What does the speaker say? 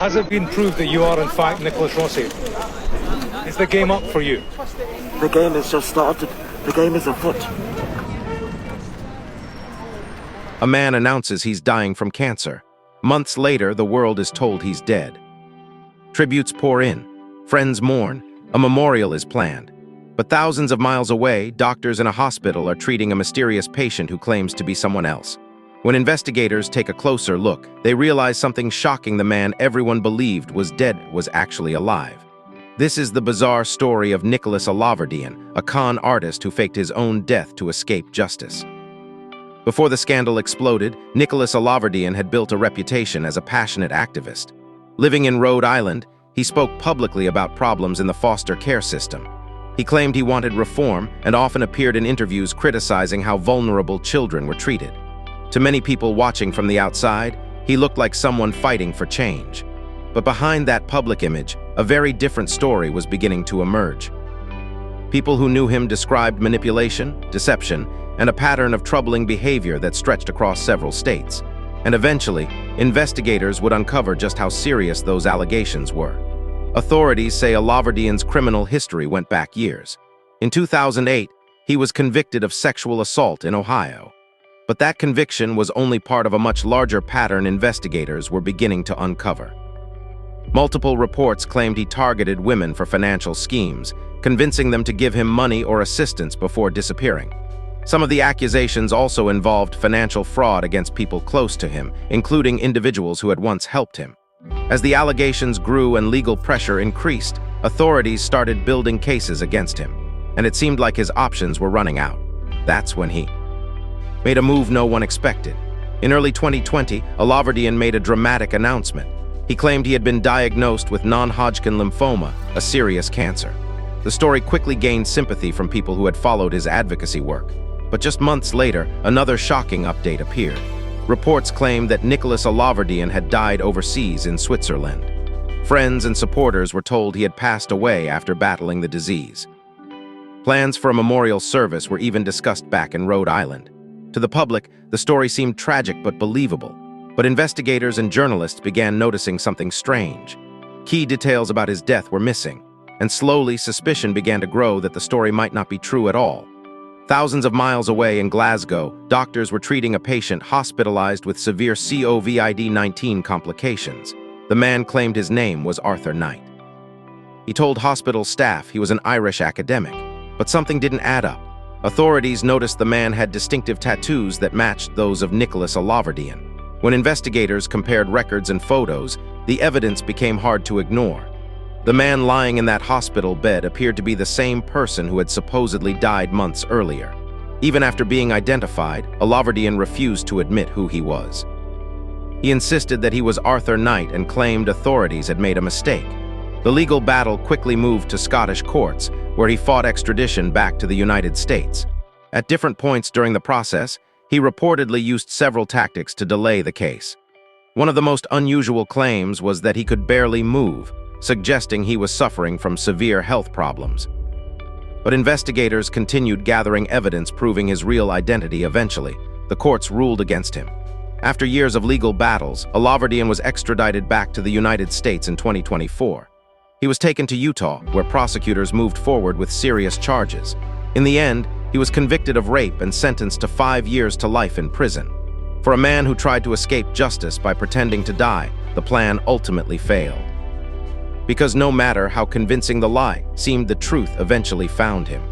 Has it been proved that you are in fact Nicholas Rossi? Is the game up for you? The game has just started. The game is afoot. A man announces he's dying from cancer. Months later, the world is told he's dead. Tributes pour in. Friends mourn. A memorial is planned. But thousands of miles away, doctors in a hospital are treating a mysterious patient who claims to be someone else. When investigators take a closer look, they realize something shocking: the man everyone believed was dead was actually alive. This is the bizarre story of Nicholas Alahverdian, a con artist who faked his own death to escape justice. Before the scandal exploded, Nicholas Alahverdian had built a reputation as a passionate activist. Living in Rhode Island, he spoke publicly about problems in the foster care system. He claimed he wanted reform and often appeared in interviews criticizing how vulnerable children were treated. To many people watching from the outside, he looked like someone fighting for change. But behind that public image, a very different story was beginning to emerge. People who knew him described manipulation, deception, and a pattern of troubling behavior that stretched across several states. And eventually, investigators would uncover just how serious those allegations were. Authorities say Alahverdian's criminal history went back years. In 2008, he was convicted of sexual assault in Ohio. But that conviction was only part of a much larger pattern investigators were beginning to uncover. Multiple reports claimed he targeted women for financial schemes, convincing them to give him money or assistance before disappearing. Some of the accusations also involved financial fraud against people close to him, including individuals who had once helped him. As the allegations grew and legal pressure increased, authorities started building cases against him, and it seemed like his options were running out. That's when he made a move no one expected. In early 2020, Alahverdian made a dramatic announcement. He claimed he had been diagnosed with non-Hodgkin lymphoma, a serious cancer. The story quickly gained sympathy from people who had followed his advocacy work. But just months later, another shocking update appeared. Reports claimed that Nicholas Alahverdian had died overseas in Switzerland. Friends and supporters were told he had passed away after battling the disease. Plans for a memorial service were even discussed back in Rhode Island. To the public, the story seemed tragic but believable. But investigators and journalists began noticing something strange. Key details about his death were missing, and slowly suspicion began to grow that the story might not be true at all. Thousands of miles away in Glasgow, doctors were treating a patient hospitalized with severe COVID-19 complications. The man claimed his name was Arthur Knight. He told hospital staff he was an Irish academic, but something didn't add up. Authorities noticed the man had distinctive tattoos that matched those of Nicholas Alahverdian. When investigators compared records and photos, the evidence became hard to ignore. The man lying in that hospital bed appeared to be the same person who had supposedly died months earlier. Even after being identified, Alahverdian refused to admit who he was. He insisted that he was Arthur Knight and claimed authorities had made a mistake. The legal battle quickly moved to Scottish courts, where he fought extradition back to the United States. At different points during the process, he reportedly used several tactics to delay the case. One of the most unusual claims was that he could barely move, suggesting he was suffering from severe health problems. But investigators continued gathering evidence proving his real identity. Eventually, the courts ruled against him. After years of legal battles, Alahverdian was extradited back to the United States in 2024. He was taken to Utah, where prosecutors moved forward with serious charges. In the end, he was convicted of rape and sentenced to 5 years to life in prison. For a man who tried to escape justice by pretending to die, the plan ultimately failed. Because no matter how convincing the lie seemed, the truth eventually found him.